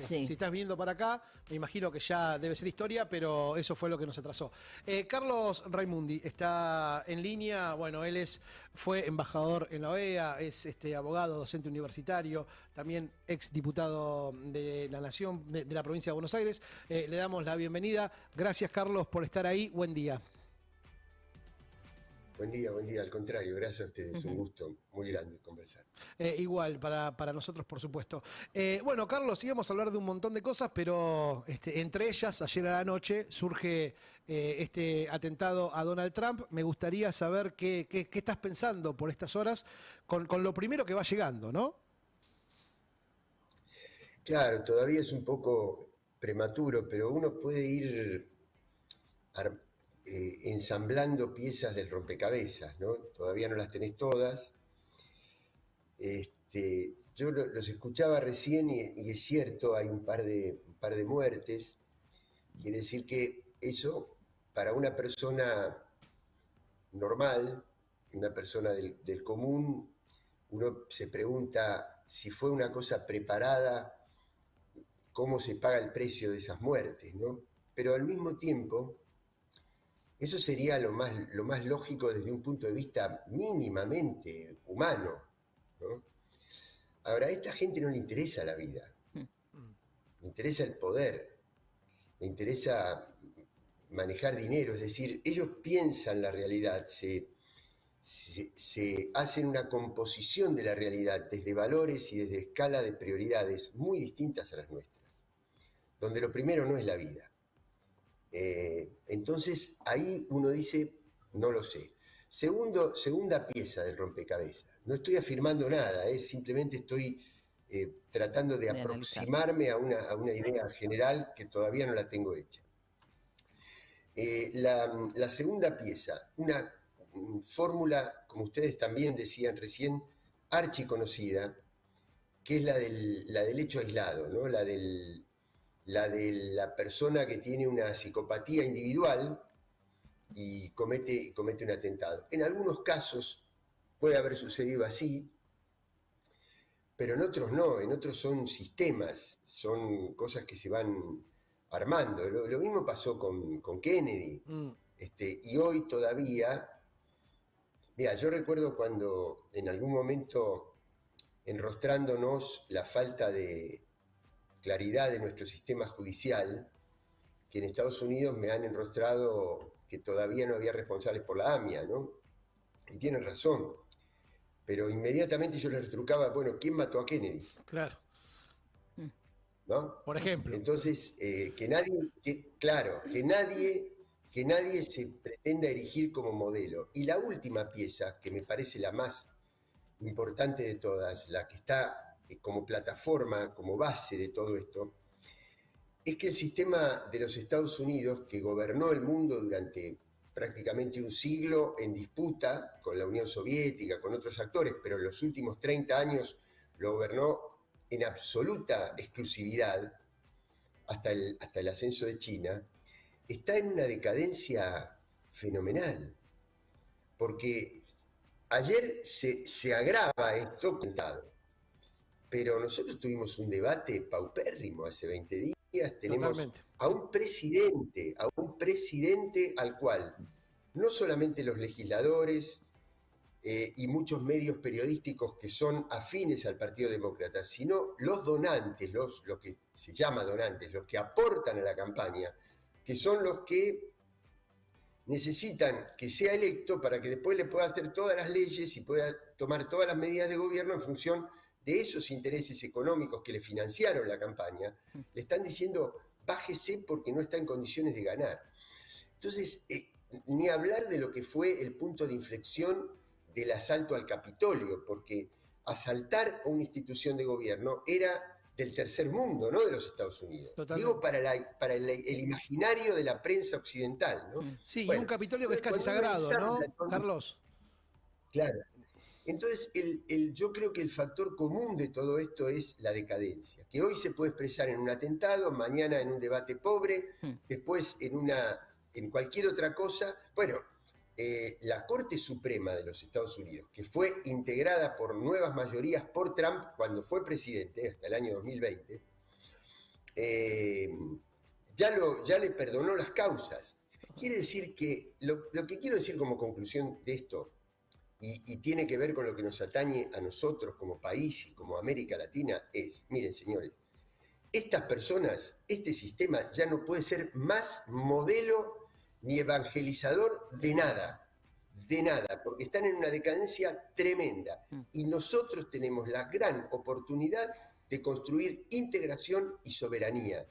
Sí. Si estás viniendo para acá, me imagino que ya debe ser historia, pero eso fue lo que nos atrasó. Carlos Raimundi está en línea. Bueno, fue embajador en la OEA, es abogado, docente universitario, también ex diputado de la Nación, de la provincia de Buenos Aires. Le damos la bienvenida. Gracias, Carlos, por estar ahí. Buen día. Buen día, al contrario, gracias a ustedes, un gusto muy grande conversar. Igual, para nosotros, por supuesto. Bueno, Carlos, íbamos a hablar de un montón de cosas, pero entre ellas, ayer a la noche, surge este atentado a Donald Trump. Me gustaría saber qué estás pensando por estas horas con lo primero que va llegando, ¿no? Claro, todavía es un poco prematuro, pero uno puede ir ensamblando piezas del rompecabezas, ¿no? Todavía no las tenés todas. Yo los escuchaba recién y es cierto, hay un par de muertes. Quiere decir que eso, para una persona normal, una persona del común, uno se pregunta si fue una cosa preparada, cómo se paga el precio de esas muertes, ¿no? Pero al mismo tiempo, eso sería lo más lógico desde un punto de vista mínimamente humano, ¿no? Ahora, a esta gente no le interesa la vida, le interesa el poder, le interesa manejar dinero, es decir, ellos piensan la realidad, se hacen una composición de la realidad desde valores y desde escala de prioridades muy distintas a las nuestras, donde lo primero no es la vida. Entonces ahí uno dice, no lo sé. Segunda pieza del rompecabezas. No estoy afirmando nada, simplemente estoy tratando de aproximarme a una idea general que todavía no la tengo hecha. La segunda pieza, una fórmula, como ustedes también decían recién, archiconocida, que es la del hecho aislado, ¿no? La de la persona que tiene una psicopatía individual y comete un atentado. En algunos casos puede haber sucedido así, pero en otros no, en otros son sistemas, son cosas que se van armando. Lo mismo pasó con Kennedy, y hoy todavía, mira, yo recuerdo cuando en algún momento, enrostrándonos la falta de claridad de nuestro sistema judicial, que en Estados Unidos me han enrostrado que todavía no había responsables por la AMIA, ¿no? Y tienen razón. Pero inmediatamente yo les retrucaba, bueno, ¿quién mató a Kennedy? Claro. ¿No? Por ejemplo. Entonces, que nadie se pretenda erigir como modelo. Y la última pieza, que me parece la más importante de todas, la que está como plataforma, como base de todo esto, es que el sistema de los Estados Unidos, que gobernó el mundo durante prácticamente un siglo en disputa con la Unión Soviética, con otros actores, pero en los últimos 30 años lo gobernó en absoluta exclusividad hasta el ascenso de China, está en una decadencia fenomenal. Porque ayer se agrava esto contado, pero nosotros tuvimos un debate paupérrimo hace 20 días. Tenemos Totalmente. a un presidente al cual no solamente los legisladores y muchos medios periodísticos que son afines al Partido Demócrata, sino los donantes, lo que se llama donantes, los que aportan a la campaña, que son los que necesitan que sea electo para que después le pueda hacer todas las leyes y pueda tomar todas las medidas de gobierno en función de esos intereses económicos que le financiaron la campaña, le están diciendo bájese porque no está en condiciones de ganar. Entonces, ni hablar de lo que fue el punto de inflexión del asalto al Capitolio, porque asaltar a una institución de gobierno era del tercer mundo, no de los Estados Unidos. Totalmente. Digo, para el imaginario de la prensa occidental, ¿no? Sí, bueno, y un Capitolio que es casi sagrado, ¿no, Carlos? Claro. Entonces, yo creo que el factor común de todo esto es la decadencia, que hoy se puede expresar en un atentado, mañana en un debate pobre, después en cualquier otra cosa. Bueno, la Corte Suprema de los Estados Unidos, que fue integrada por nuevas mayorías por Trump cuando fue presidente, hasta el año 2020, ya le perdonó las causas. Quiere decir que lo que quiero decir como conclusión de esto, y tiene que ver con lo que nos atañe a nosotros como país y como América Latina, es, miren señores, estas personas, este sistema ya no puede ser más modelo ni evangelizador de nada, porque están en una decadencia tremenda. Y nosotros tenemos la gran oportunidad de construir integración y soberanía,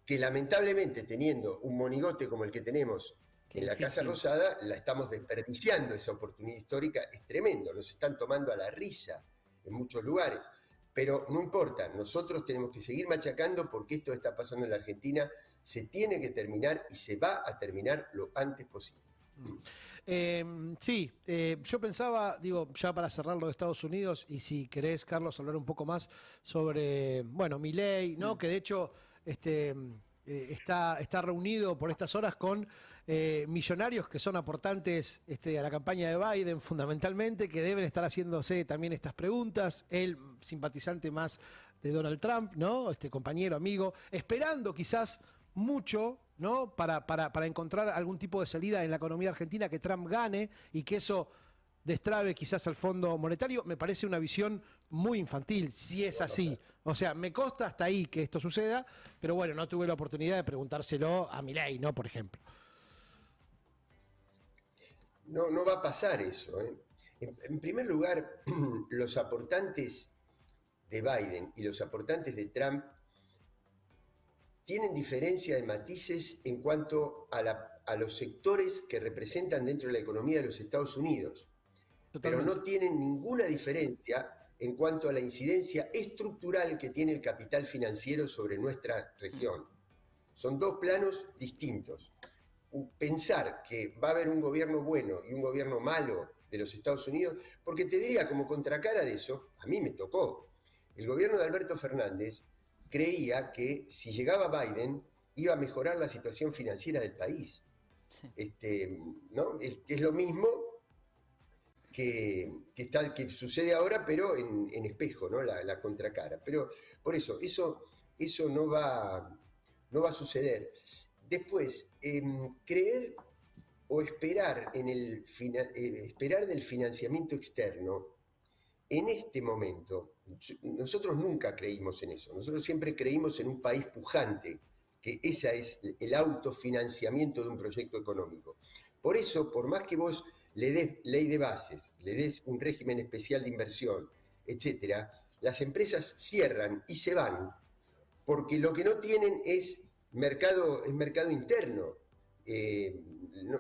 que lamentablemente teniendo un monigote como el que tenemos en la Casa Rosada, la estamos desperdiciando, esa oportunidad histórica es tremendo, nos están tomando a la risa en muchos lugares. Pero no importa, nosotros tenemos que seguir machacando porque esto está pasando en la Argentina, se tiene que terminar y se va a terminar lo antes posible. Sí, yo pensaba, digo, ya para cerrar lo de Estados Unidos, y si querés, Carlos, hablar un poco más sobre, bueno, Milei, ¿no? Que de hecho está reunido por estas horas con millonarios que son aportantes a la campaña de Biden, fundamentalmente, que deben estar haciéndose también estas preguntas. Él, simpatizante más de Donald Trump, ¿no? Compañero, amigo, esperando quizás mucho, ¿no? Para encontrar algún tipo de salida en la economía argentina, que Trump gane y que eso destrabe quizás al Fondo Monetario. Me parece una visión muy infantil, si es así. O sea, me consta hasta ahí que esto suceda, pero bueno, no tuve la oportunidad de preguntárselo a Milei, ¿no? Por ejemplo. No va a pasar eso, ¿eh? En primer lugar, los aportantes de Biden y los aportantes de Trump tienen diferencia de matices en cuanto a los sectores que representan dentro de la economía de los Estados Unidos. Totalmente. Pero no tienen ninguna diferencia en cuanto a la incidencia estructural que tiene el capital financiero sobre nuestra región. Son dos planos distintos. Pensar que va a haber un gobierno bueno y un gobierno malo de los Estados Unidos, porque te diría, como contracara de eso, a mí me tocó. El gobierno de Alberto Fernández creía que si llegaba Biden iba a mejorar la situación financiera del país. Sí. ¿No? Es lo mismo que sucede ahora, pero en espejo, ¿no? La contracara. Pero por eso no va a suceder. Después, creer o esperar esperar del financiamiento externo, en este momento, nosotros nunca creímos en eso. Nosotros siempre creímos en un país pujante, que ese es el autofinanciamiento de un proyecto económico. Por eso, por más que vos le des ley de bases, le des un régimen especial de inversión, etcétera, las empresas cierran y se van, porque lo que no tienen es mercado interno.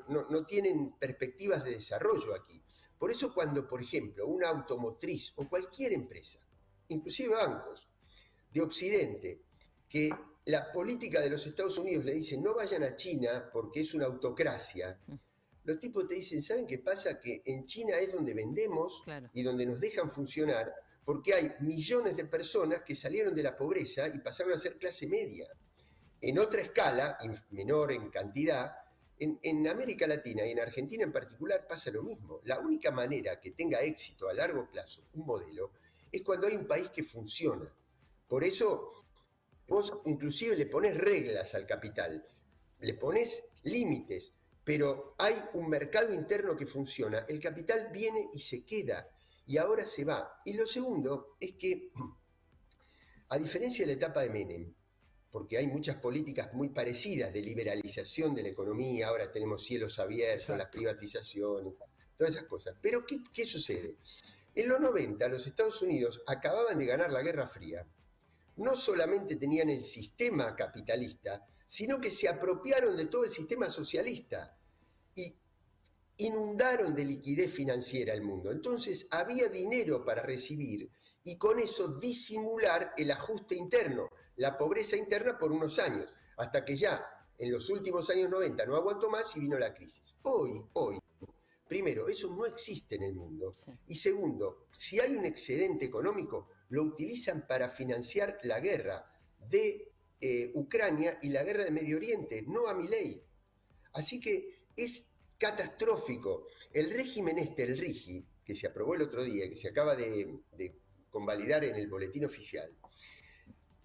No tienen perspectivas de desarrollo aquí. Por eso cuando, por ejemplo, una automotriz o cualquier empresa, inclusive bancos de Occidente, que la política de los Estados Unidos le dicen no vayan a China porque es una autocracia, los tipos te dicen, ¿saben qué pasa? Que en China es donde vendemos, claro, y donde nos dejan funcionar, porque hay millones de personas que salieron de la pobreza y pasaron a ser clase media. En otra escala, menor en cantidad, en América Latina y en Argentina en particular pasa lo mismo. La única manera que tenga éxito a largo plazo un modelo es cuando hay un país que funciona. Por eso vos inclusive le pones reglas al capital, le pones límites, pero hay un mercado interno que funciona. El capital viene y se queda, y ahora se va. Y lo segundo es que, a diferencia de la etapa de Menem, porque hay muchas políticas muy parecidas de liberalización de la economía, ahora tenemos cielos abiertos, exacto, las privatizaciones, todas esas cosas. Pero ¿qué sucede? En los 90 los Estados Unidos acababan de ganar la Guerra Fría, no solamente tenían el sistema capitalista, sino que se apropiaron de todo el sistema socialista y inundaron de liquidez financiera el mundo. Entonces había dinero para recibir y con eso disimular el ajuste interno, la pobreza interna por unos años, hasta que ya en los últimos años 90 no aguantó más y vino la crisis. Hoy, primero, eso no existe en el mundo. Sí. Y segundo, si hay un excedente económico, lo utilizan para financiar la guerra de Ucrania y la guerra de Medio Oriente, no a Milei. Así que es catastrófico. El régimen el RIGI, que se aprobó el otro día, que se acaba de convalidar en el boletín oficial,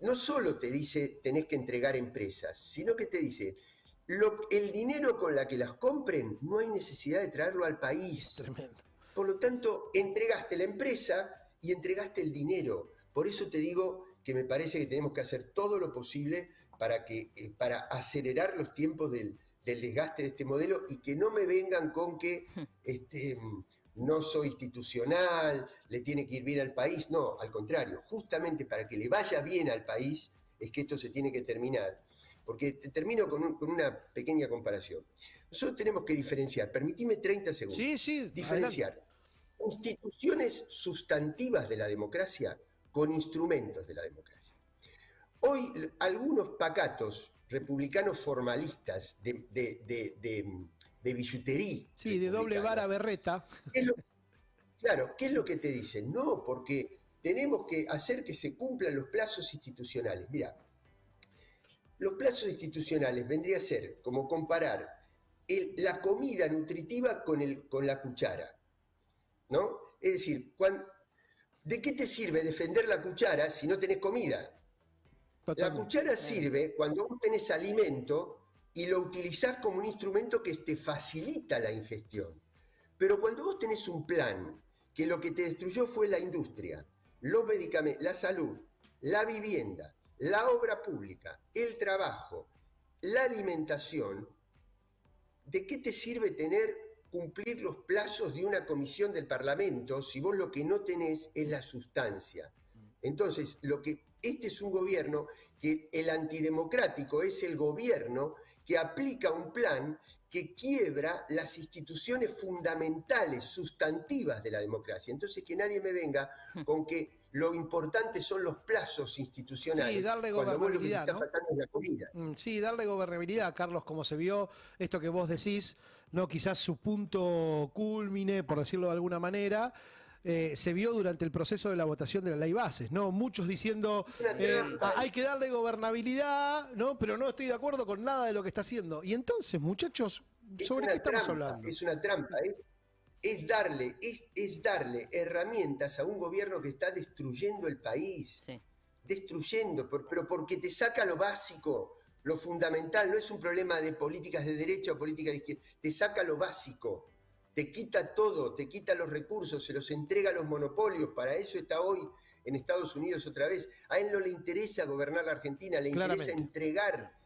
no solo te dice tenés que entregar empresas, sino que te dice el dinero con la que las compren no hay necesidad de traerlo al país. Tremendo. Por lo tanto, entregaste la empresa y entregaste el dinero. Por eso te digo que me parece que tenemos que hacer todo lo posible para acelerar los tiempos del desgaste de este modelo y que no me vengan con que no soy institucional, le tiene que ir bien al país. No, al contrario, justamente para que le vaya bien al país es que esto se tiene que terminar. Porque termino con una pequeña comparación. Nosotros tenemos que diferenciar, permitime 30 segundos. Sí, diferenciar instituciones sustantivas de la democracia con instrumentos de la democracia. Hoy algunos pacatos republicanos formalistas de billutería. Sí, de doble vara berreta. Claro, ¿qué es lo que te dicen? No, porque tenemos que hacer que se cumplan los plazos institucionales. Mira, los plazos institucionales vendría a ser como comparar la comida nutritiva con la cuchara, ¿no? Es decir, ¿de qué te sirve defender la cuchara si no tenés comida? La cuchara sirve cuando vos tenés alimento y lo utilizás como un instrumento que te facilita la ingestión. Pero cuando vos tenés un plan que lo que te destruyó fue la industria, los medicamentos, la salud, la vivienda, la obra pública, el trabajo, la alimentación, ¿de qué te sirve cumplir los plazos de una comisión del Parlamento si vos lo que no tenés es la sustancia? Entonces, este es un gobierno que el antidemocrático es el gobierno que aplica un plan que quiebra las instituciones fundamentales, sustantivas de la democracia. Entonces, que nadie me venga con que lo importante son los plazos institucionales. Sí, darle gobernabilidad, cuando vos lo que te está faltando es la comida. Sí, darle gobernabilidad, Carlos, como se vio esto que vos decís, no quizás su punto culmine, por decirlo de alguna manera, se vio durante el proceso de la votación de la ley bases, ¿no? Muchos diciendo hay que darle gobernabilidad, ¿no? Pero no estoy de acuerdo con nada de lo que está haciendo. Y entonces, muchachos, ¿sobre qué estamos hablando? Es una trampa, es darle herramientas a un gobierno que está destruyendo el país. Sí. Destruyendo, pero porque te saca lo básico, lo fundamental. No es un problema de políticas de derecha o políticas de izquierda. Te saca lo básico. Te quita todo, te quita los recursos, se los entrega a los monopolios. Para eso está hoy en Estados Unidos otra vez. A él no le interesa gobernar la Argentina, le interesa entregar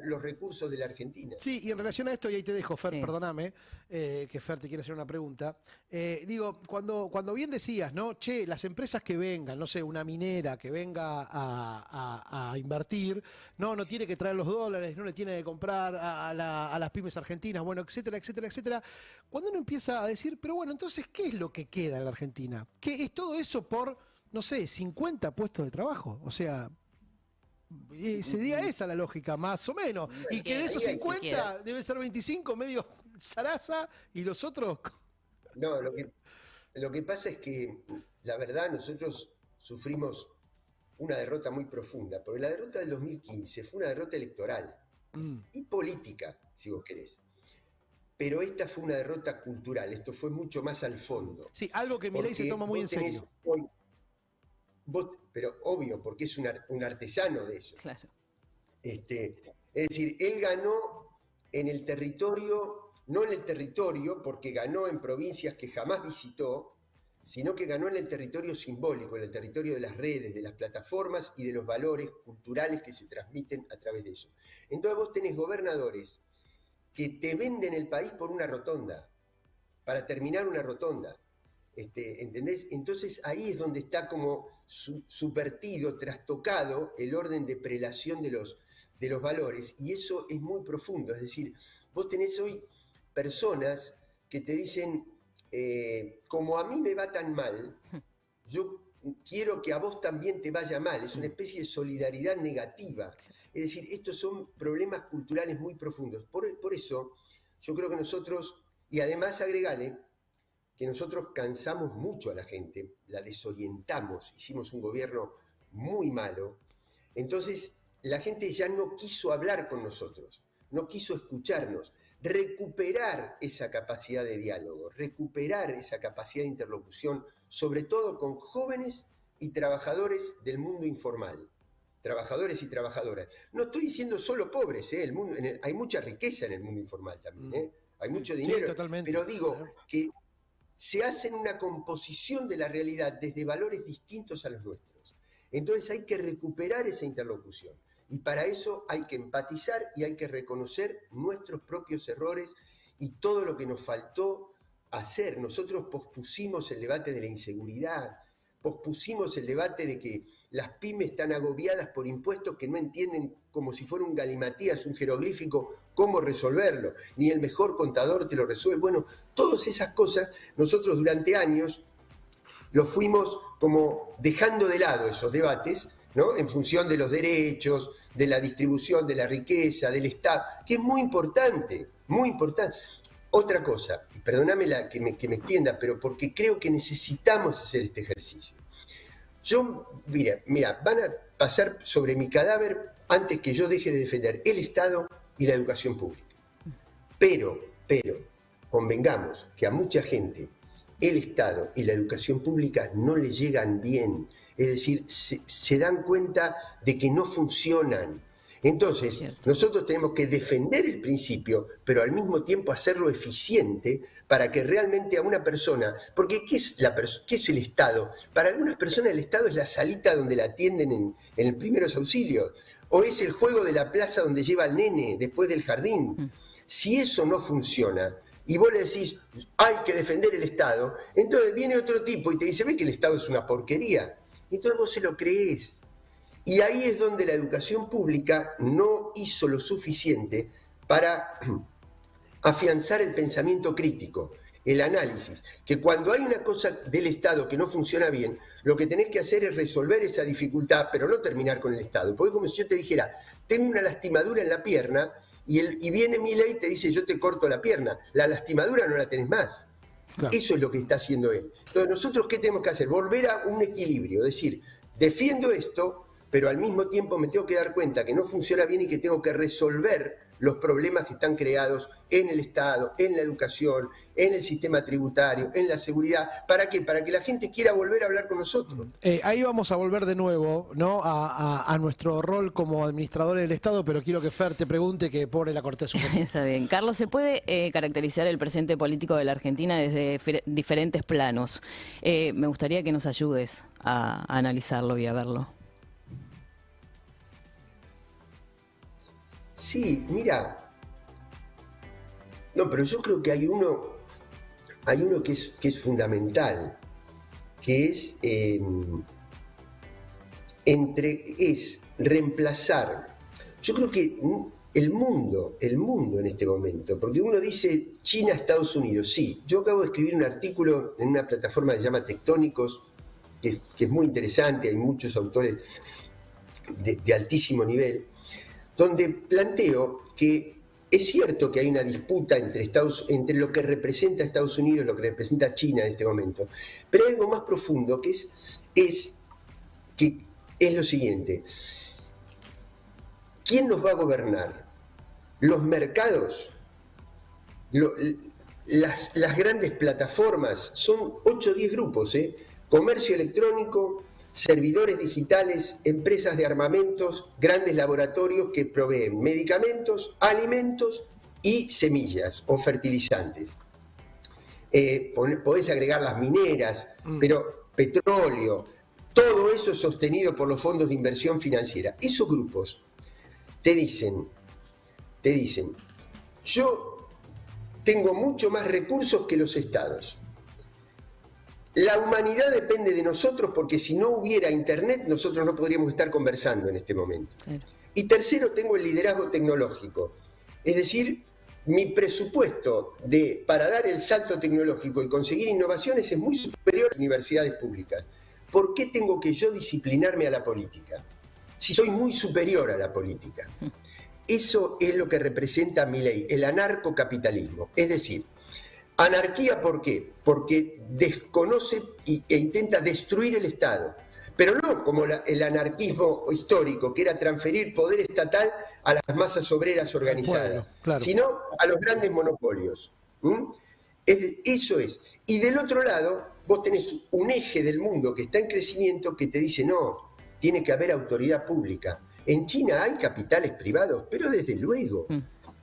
los recursos de la Argentina. Sí, y en relación a esto, y ahí te dejo, Fer, perdóname, que Fer te quiere hacer una pregunta. Digo, cuando bien decías, ¿no? Che, las empresas que vengan, no sé, una minera que venga a invertir, no tiene que traer los dólares, no le tiene que comprar a las pymes argentinas, bueno, etcétera, etcétera, etcétera. Cuando uno empieza a decir, pero bueno, entonces, ¿qué es lo que queda en la Argentina? ¿Qué es todo eso por, no sé, 50 puestos de trabajo? O sea... sería esa la lógica, más o menos. Y que de esos 50 debe ser 25 medio zaraza y los otros... No, lo que pasa es que, la verdad, nosotros sufrimos una derrota muy profunda, porque la derrota del 2015 fue una derrota electoral y política, si vos querés. Pero esta fue una derrota cultural, esto fue mucho más al fondo. Sí, algo que Milei se toma muy en serio. Pero obvio, porque es un artesano de eso. Claro. Es decir, él ganó en el territorio, no en el territorio, porque ganó en provincias que jamás visitó, sino que ganó en el territorio simbólico, en el territorio de las redes, de las plataformas y de los valores culturales que se transmiten a través de eso. Entonces vos tenés gobernadores que te venden el país por una rotonda, para terminar una rotonda. ¿Entendés? Entonces ahí es donde está como subvertido, trastocado el orden de prelación de los valores, y eso es muy profundo. Es decir, vos tenés hoy personas que te dicen, como a mí me va tan mal, yo quiero que a vos también te vaya mal. Es una especie de solidaridad negativa. Es decir, estos son problemas culturales muy profundos. Por eso yo creo que nosotros, y además agregale, que nosotros cansamos mucho a la gente, la desorientamos, hicimos un gobierno muy malo, entonces la gente ya no quiso hablar con nosotros, no quiso escucharnos, recuperar esa capacidad de diálogo, recuperar esa capacidad de interlocución, sobre todo con jóvenes y trabajadores del mundo informal, trabajadores y trabajadoras. No estoy diciendo solo pobres, ¿eh? Hay mucha riqueza en el mundo informal también, ¿eh? Hay mucho dinero, Sí, totalmente. pero digo que se hacen una composición de la realidad desde valores distintos a los nuestros. Entonces hay que recuperar esa interlocución. Y para eso hay que empatizar y hay que reconocer nuestros propios errores y todo lo que nos faltó hacer. Nosotros pospusimos el debate de la inseguridad, pospusimos el debate de que las pymes están agobiadas por impuestos que no entienden, como si fuera un galimatías, un jeroglífico, cómo resolverlo. Ni el mejor contador te lo resuelve. Bueno, todas esas cosas nosotros durante años los fuimos como dejando de lado esos debates, ¿no? En función de los derechos, de la distribución de la riqueza, del Estado, que es muy importante, muy importante. Otra cosa, y perdóname que me extienda, pero porque creo que necesitamos hacer este ejercicio. Mira, van a pasar sobre mi cadáver antes que yo deje de defender el Estado y la educación pública. Pero, convengamos que a mucha gente el Estado y la educación pública no le llegan bien. Es decir, se dan cuenta de que no funcionan. Entonces, nosotros tenemos que defender el principio, pero al mismo tiempo hacerlo eficiente para que realmente a una persona, porque ¿qué es el Estado? Para algunas personas el Estado es la salita donde la atienden en el primeros auxilios, o es el juego de la plaza donde lleva al nene después del jardín. Si eso no funciona, y vos le decís, hay que defender el Estado, entonces viene otro tipo y te dice, ve que el Estado es una porquería. Entonces vos se lo creés. Y ahí es donde la educación pública no hizo lo suficiente para afianzar el pensamiento crítico, el análisis, que cuando hay una cosa del Estado que no funciona bien, lo que tenés que hacer es resolver esa dificultad, pero no terminar con el Estado. Porque como si yo te dijera, tengo una lastimadura en la pierna, y viene Milei y te dice, yo te corto la pierna. La lastimadura no la tenés más. Claro. Eso es lo que está haciendo él. Entonces, ¿nosotros qué tenemos que hacer? Volver a un equilibrio, es decir, defiendo esto, pero al mismo tiempo me tengo que dar cuenta que no funciona bien y que tengo que resolver los problemas que están creados en el Estado, en la educación, en el sistema tributario, en la seguridad. ¿Para qué? Para que la gente quiera volver a hablar con nosotros. Ahí vamos a volver de nuevo, ¿no? a nuestro rol como administradores del Estado, pero quiero que Fer te pregunte, que pobre la cortés un poco. Está bien. Carlos, ¿se puede caracterizar el presente político de la Argentina desde diferentes planos? Me gustaría que nos ayudes a analizarlo y a verlo. Sí, mira, no, pero yo creo que hay uno que es fundamental, que es reemplazar. Yo creo que el mundo en este momento, porque uno dice China, Estados Unidos, sí, yo acabo de escribir un artículo en una plataforma que se llama Tectónicos, que es muy interesante, hay muchos autores de altísimo nivel, donde planteo que es cierto que hay una disputa entre lo que representa Estados Unidos y lo que representa China en este momento, pero hay algo más profundo que es lo siguiente. ¿Quién nos va a gobernar? ¿Los mercados? Las grandes plataformas, son 8 o 10 grupos, comercio electrónico, servidores digitales, empresas de armamentos, grandes laboratorios que proveen medicamentos, alimentos y semillas o fertilizantes. Podés agregar las mineras, pero petróleo, todo eso sostenido por los fondos de inversión financiera. Esos grupos te dicen, yo tengo mucho más recursos que los estados. La humanidad depende de nosotros porque si no hubiera internet nosotros no podríamos estar conversando en este momento. Claro. Y tercero, tengo el liderazgo tecnológico. Es decir, mi presupuesto para dar el salto tecnológico y conseguir innovaciones es muy superior a las universidades públicas. ¿Por qué tengo que yo disciplinarme a la política? Si soy muy superior a la política. Eso es lo que representa Milei, el anarcocapitalismo. Es decir, anarquía, ¿por qué? Porque desconoce e intenta destruir el Estado. Pero no como el anarquismo histórico, que era transferir poder estatal a las masas obreras organizadas, bueno, claro, sino a los grandes monopolios. Eso es. Y del otro lado, vos tenés un eje del mundo que está en crecimiento que te dice, no, tiene que haber autoridad pública. En China hay capitales privados, pero desde luego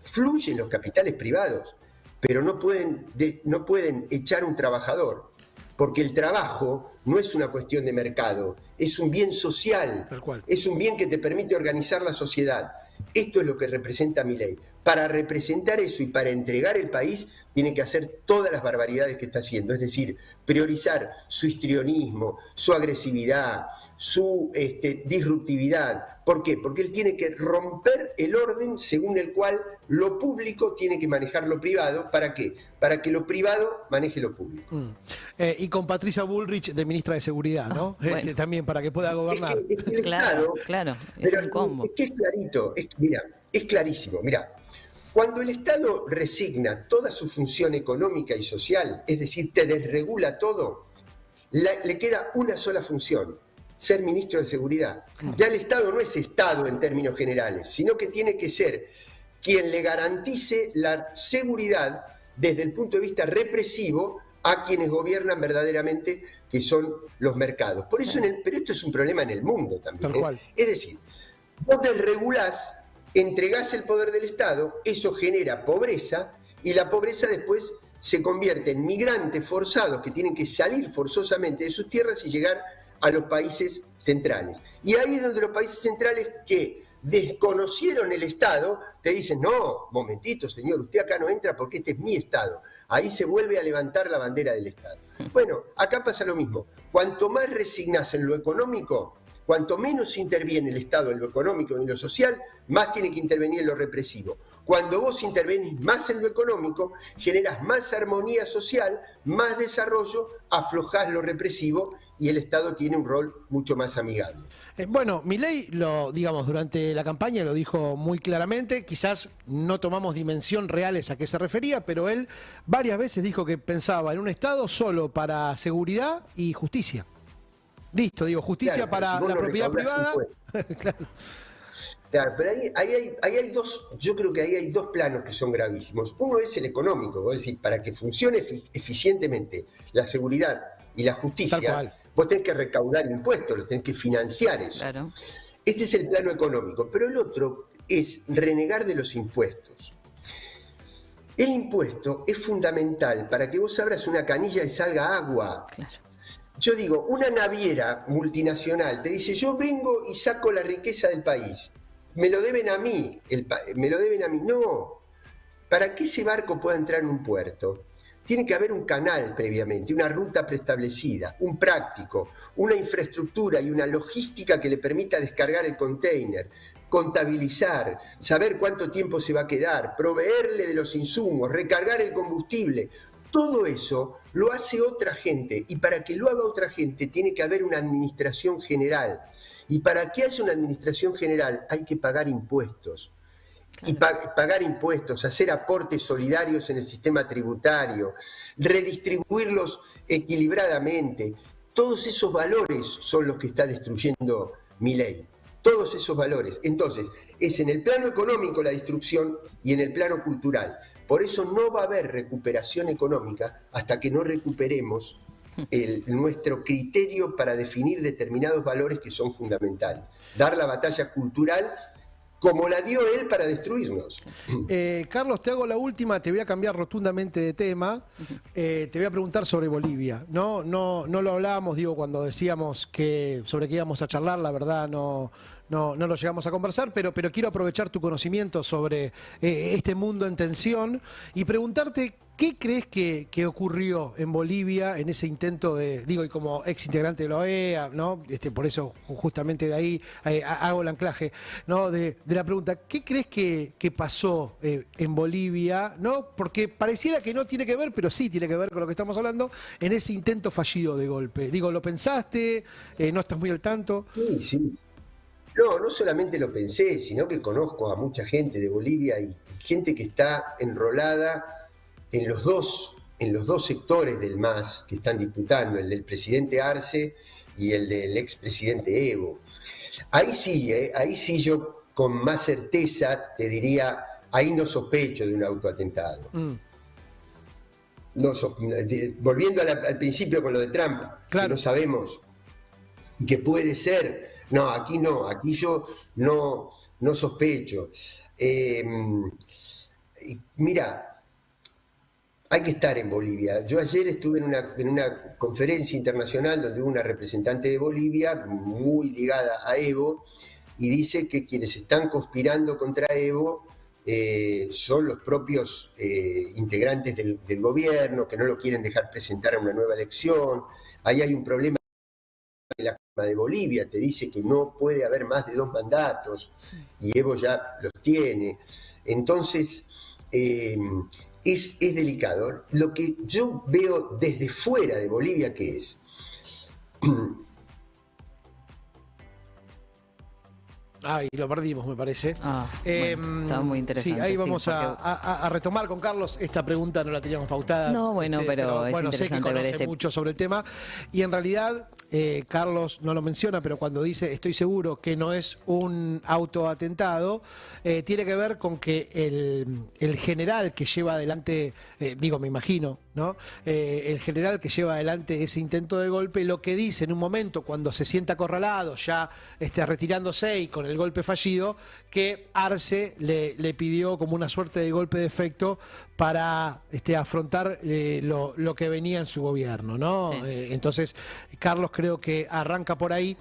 fluyen los capitales privados, pero no pueden echar un trabajador, porque el trabajo no es una cuestión de mercado, es un bien social, Tal cual. es un bien que te permite organizar la sociedad. Esto es lo que representa Milei. Para representar eso y para entregar el país, tiene que hacer todas las barbaridades que está haciendo, es decir, priorizar su histrionismo, su agresividad, su disruptividad. ¿Por qué? Porque él tiene que romper el orden según el cual lo público tiene que manejar lo privado. ¿Para qué? Para que lo privado maneje lo público. Y con Patricia Bullrich de ministra de Seguridad, ¿no? Bueno. También para que pueda gobernar. Es que el Claro, Estado, claro, es pero un combo. es que es clarito, mira, es clarísimo. Mira, cuando el Estado resigna toda su función económica y social, es decir, te desregula todo, le queda una sola función: ser ministro de Seguridad. Ya el Estado no es Estado en términos generales, sino que tiene que ser quien le garantice la seguridad desde el punto de vista represivo a quienes gobiernan verdaderamente, que son los mercados. Por eso, pero esto es un problema en el mundo también. Tal cual. Es decir, vos desregulás, entregás el poder del Estado, eso genera pobreza, y la pobreza después se convierte en migrantes forzados que tienen que salir forzosamente de sus tierras y llegar a los países centrales. Y ahí es donde los países centrales que desconocieron el Estado te dicen: no, momentito señor, usted acá no entra porque este es mi Estado. Ahí se vuelve a levantar la bandera del Estado. Bueno, acá pasa lo mismo. Cuanto más resignás en lo económico, cuanto menos interviene el Estado en lo económico y en lo social, más tiene que intervenir en lo represivo. Cuando vos intervenís más en lo económico, generás más armonía social, más desarrollo, aflojás lo represivo y el Estado tiene un rol mucho más amigable. Bueno, Milei, digamos, durante la campaña lo dijo muy claramente, quizás no tomamos dimensión reales a qué se refería, pero él varias veces dijo que pensaba en un Estado solo para seguridad y justicia. Listo, digo, justicia Claro, para si vos la no propiedad privada. Claro. Claro, pero ahí hay dos, yo creo que ahí hay dos planos que son gravísimos. Uno es el económico, vos decís, para que funcione eficientemente la seguridad y la Tal justicia, cual. vos tenés que recaudar impuestos, lo tenés que financiar eso. Claro. Este es el plano económico, pero el otro es renegar de los impuestos. El impuesto es fundamental para que vos abras una canilla y salga agua. Claro. Yo digo, una naviera multinacional te dice: yo vengo y saco la riqueza del país, me lo deben a mí, me lo deben a mí. No, para que ese barco pueda entrar en un puerto, tiene que haber un canal previamente, una ruta preestablecida, un práctico, una infraestructura y una logística que le permita descargar el container, contabilizar, saber cuánto tiempo se va a quedar, proveerle de los insumos, recargar el combustible. Todo eso lo hace otra gente, y para que lo haga otra gente tiene que haber una administración general. Y para que haya una administración general hay que pagar impuestos. Y pagar impuestos, hacer aportes solidarios en el sistema tributario, redistribuirlos equilibradamente. Todos esos valores son los que está destruyendo Milei. Todos esos valores. Entonces, es en el plano económico la destrucción y en el plano cultural. Por eso no va a haber recuperación económica hasta que no recuperemos nuestro criterio para definir determinados valores que son fundamentales. Dar la batalla cultural como la dio él para destruirnos. Carlos, te hago la última, te voy a cambiar rotundamente de tema. Te voy a preguntar sobre Bolivia. No lo hablábamos, digo, cuando decíamos que sobre qué íbamos a charlar, la verdad no lo llegamos a conversar, pero quiero aprovechar tu conocimiento sobre este mundo en tensión y preguntarte qué crees que ocurrió en Bolivia en ese intento de, digo, y como ex integrante de la OEA, ¿no? Por eso justamente de ahí hago el anclaje, ¿no? De la pregunta, ¿qué crees que pasó en Bolivia, ¿no? Porque pareciera que no tiene que ver, pero sí tiene que ver con lo que estamos hablando, en ese intento fallido de golpe. Digo, ¿lo pensaste? ¿No estás muy al tanto? Sí. No solamente lo pensé, sino que conozco a mucha gente de Bolivia y gente que está enrolada en los dos sectores del MAS que están disputando, el del presidente Arce y el del expresidente Evo. Ahí sí yo con más certeza te diría, ahí no sospecho de un autoatentado. Volviendo al principio con lo de Trump, claro, que no sabemos y que puede ser No, aquí yo no sospecho. Mira, hay que estar en Bolivia. Yo ayer estuve en una conferencia internacional donde hubo una representante de Bolivia muy ligada a Evo y dice que quienes están conspirando contra Evo son los propios integrantes del gobierno, que no lo quieren dejar presentar a una nueva elección. Ahí hay un problema. La Cámara de Bolivia te dice que no puede haber más de 2 mandatos y Evo ya los tiene. Entonces, es delicado. Lo que yo veo desde fuera de Bolivia, ¿qué es? Ay, lo perdimos, me parece. Bueno, estaba muy interesante. Sí, ahí vamos porque... a retomar con Carlos. Esta pregunta no la teníamos pautada. No, bueno, pero es bueno, sé que interesante ver conoce ese... mucho sobre el tema. Y en realidad, Carlos no lo menciona, pero cuando dice estoy seguro que no es un autoatentado, tiene que ver con que el general que lleva adelante, me imagino, ¿no? El general que lleva adelante ese intento de golpe, lo que dice en un momento cuando se sienta acorralado, ya retirándose y con el golpe fallido, que Arce le pidió como una suerte de golpe de efecto para afrontar lo que venía en su gobierno, ¿no? Sí. Entonces, Carlos creo que arranca por ahí.